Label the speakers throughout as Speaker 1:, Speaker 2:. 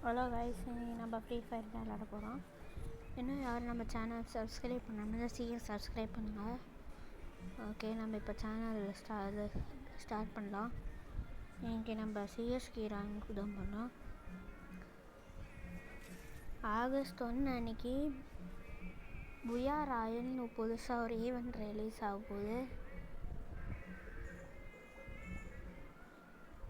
Speaker 1: Hello guys, நம்ம free fire தான் விளாட போகிறோம். இன்னும் யாரும் நம்ம சேனல் சப்ஸ்கிரைப் பண்ணாமல் சீக்கிரம் சப்ஸ்கிரைப் பண்ணுங்கள். ஓகே, நம்ம இப்போ சேனல் ஸ்டார்ட் பண்ணலாம். இன்றைக்கி நம்ம சிஎஸ்கே ரேங்க் தான் பண்ணோம். ஆகஸ்ட் 1 அன்றைக்கி புயா ராயல்னு புதுசாக ஒரு ஈவெண்ட் ரிலீஸ் ஆக போகுது.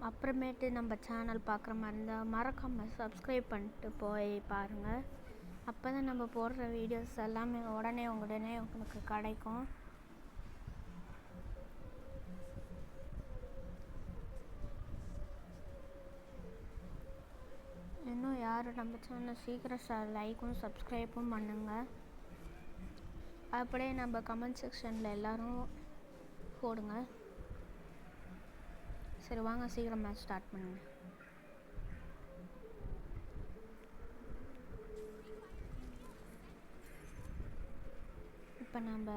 Speaker 1: அப்புறமேட்டு நம்ம சேனல் பார்க்குற மாதிரி இருந்தால் மறக்காமல் சப்ஸ்கிரைப் பண்ணிட்டு போய் பாருங்கள். அப்போ தான் நம்ம போடுற வீடியோஸ் எல்லாமே உடனே உங்களுக்கு கிடைக்கும். இன்னும் யாரும் நம்ம சேனல் சீக்கிரம் லைக்கும் சப்ஸ்கிரைப்பும் பண்ணுங்கள். அப்படியே நம்ம கமெண்ட் செக்ஷனில் எல்லோரும் போடுங்க. சரி வாங்க சீக்கிரம் மேட்ச் ஸ்டார்ட் பண்ணுங்க. இப்போ நம்ம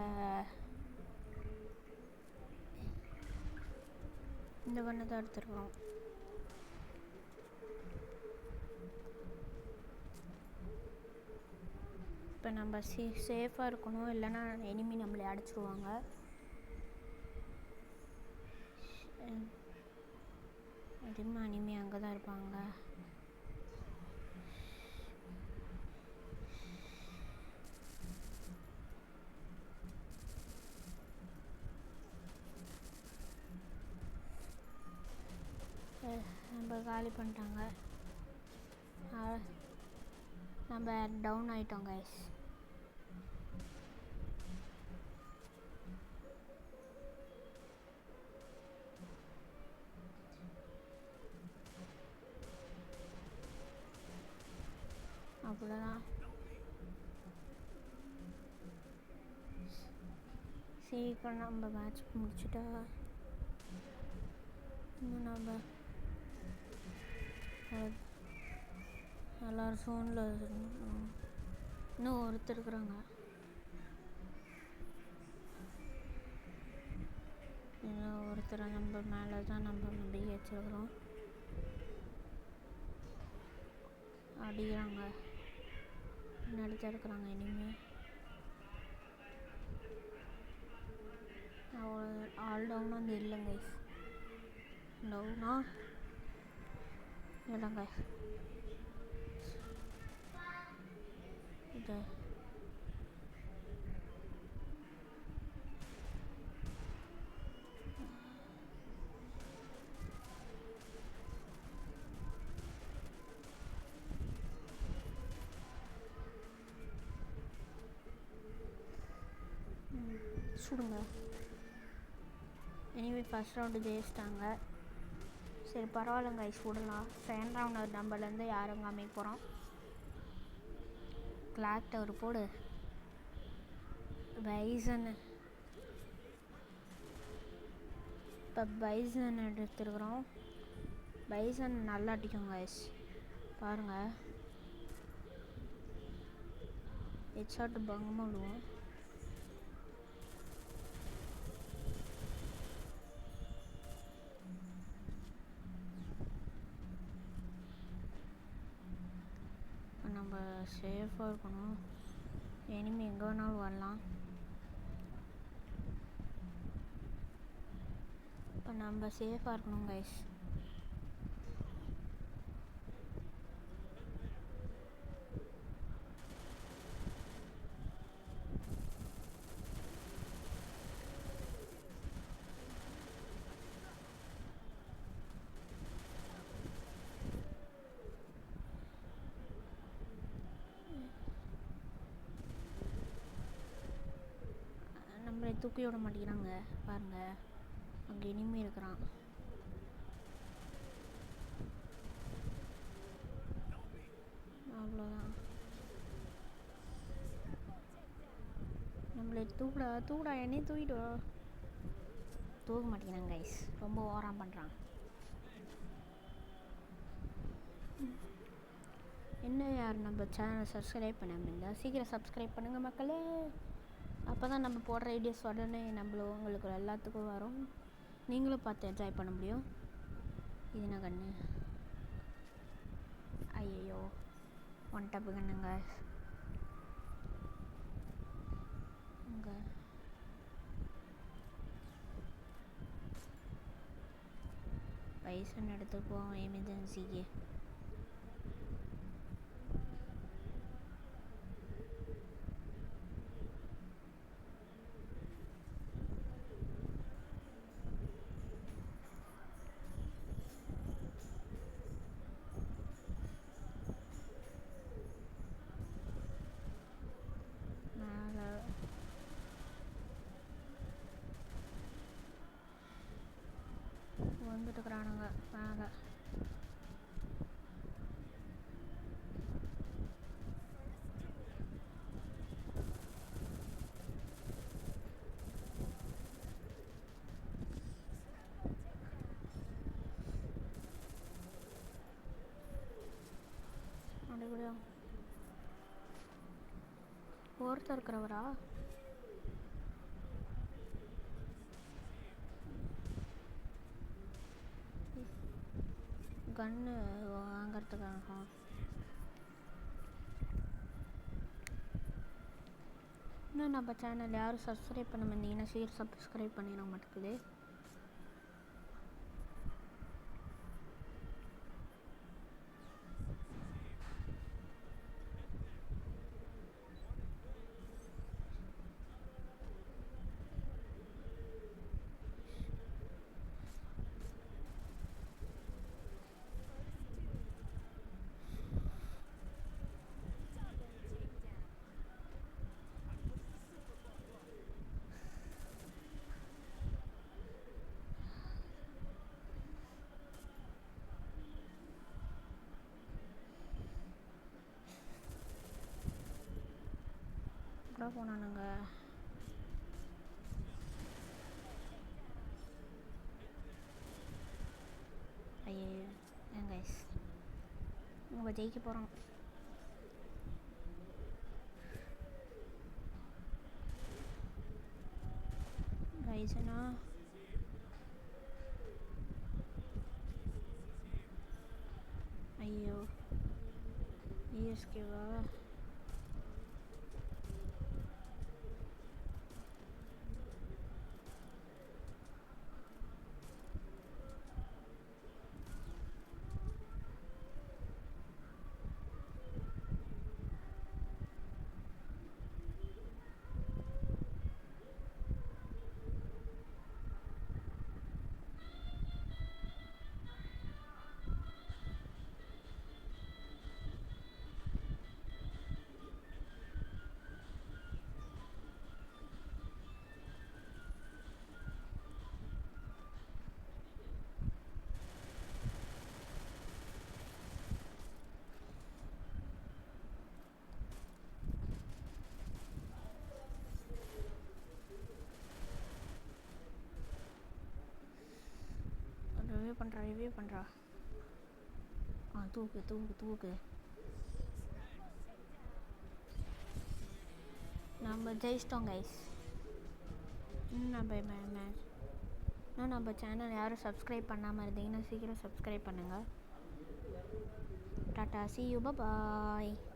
Speaker 1: இந்த கண்ணை தான் எடுத்துருக்கோம். இப்போ நம்ம சேஃபாக இருக்கணும், இல்லைன்னா எனிமி நம்மளை அடிச்சிடுவாங்க. எனிமி அங்கே தான் இருப்பாங்க. நம்ம காலி பண்ணிட்டாங்க. நம்ம டவுன் ஆகிட்டோம் கைஸ். அவ்வளோதான். சீக்கிரம் நம்ம மேட்ச் முடிச்சுட்டா இன்னும் நம்ம எல்லோரும் ஃபோனில் இன்னும் ஒருத்தர் இருக்கிறாங்க. இன்னும் ஒருத்தரை நம்ம மேலே தான் நம்ம நம்பிக்கை வச்சுருக்குறோம். அடிக்கிறாங்க, பின்னாடி தான் இருக்கிறாங்க இனிமே. ஆல் டவுன் வந்து இல்லைங்க, டவுனா இல்லைங்க. இது சுடுங்க. எனிவே ஃபஸ்ட் ரவுண்டு ஜெயிச்சிட்டாங்க. சரி பரவாயில்லைங்க கைஸ், விடலாம். செகண்ட் ரவுண்ட் நம்மலேருந்து யாரும் அமைக்க போகிறோம். கிளாக் டவர் போடு. பைசன், இப்போ பைசன் எடுத்துருக்குறோம். பைசன் நல்லா அடிக்கும் கைஸ், பாருங்கள். ஹெட்ஷாட் பங்கமாக விடுவோம். நம்ம சேஃபாக இருக்கணும். எனிமி எங்கே வேணாலும் வரலாம். இப்போ நம்ம சேஃபாக இருக்கணும் கைஸ். நம்மளை தூக்கி விட மாட்டேங்கிறாங்க பாருங்கள். அங்கே இனிமே இருக்கிறான். அவ்வளோதான். நம்மளை தூக்குடா என்னையும் தூக்கிட்டு தூக்க மாட்டேங்கிறாங்க கைஸ். ரொம்ப ஓவராக பண்ணுறான். இன்னும் யார் நம்ம சேனலை சப்ஸ்கிரைப் பண்ணாமல் இருந்தால் சீக்கிரம் சப்ஸ்கிரைப் பண்ணுங்கள் மக்களே. அப்போ தான் நம்ம போடுற வீடியோஸ் உடனே உங்களுக்கு எல்லாத்துக்கும் வரும். நீங்களும் பார்த்து என்ஜாய் பண்ண முடியும். இது என்ன கண்ணு? ஐயோ, ஒன் டப் கண்ணுங்க. இங்கே பைசன் எடுத்துப்போம் எமர்ஜென்சிக்கு. வந்துட்டுக்கிறானுங்க மேலே. அடிப்படியா ஒருத்தர் இருக்கிறவரா? கன்று வாங்கிறதுக்காக. இன்னும் நம்ம சேனல் யாரும் சப்ஸ்கிரைப் பண்ண வந்தீங்கன்னா சப்ஸ்கிரைப் பண்ணிட மாட்டேங்குது. போனானுங்க. ஐயோ ஏன் கைஸ் நம்ம ஜெயிக்க போகிறோம். கைஸ்னா ஐயோ இஎஸ்கேவா? ரிவ்யூ பண்ணுறா. தூக்கு. நம்ம ஜெயிச்சிட்டோம் கைஸ். நம்ம சேனல் யாரும் சப்ஸ்கிரைப் பண்ணாமல் இருந்தீங்கன்னா சீக்கிரம் சப்ஸ்கிரைப் பண்ணுங்கள். Tata, see you, bye bye.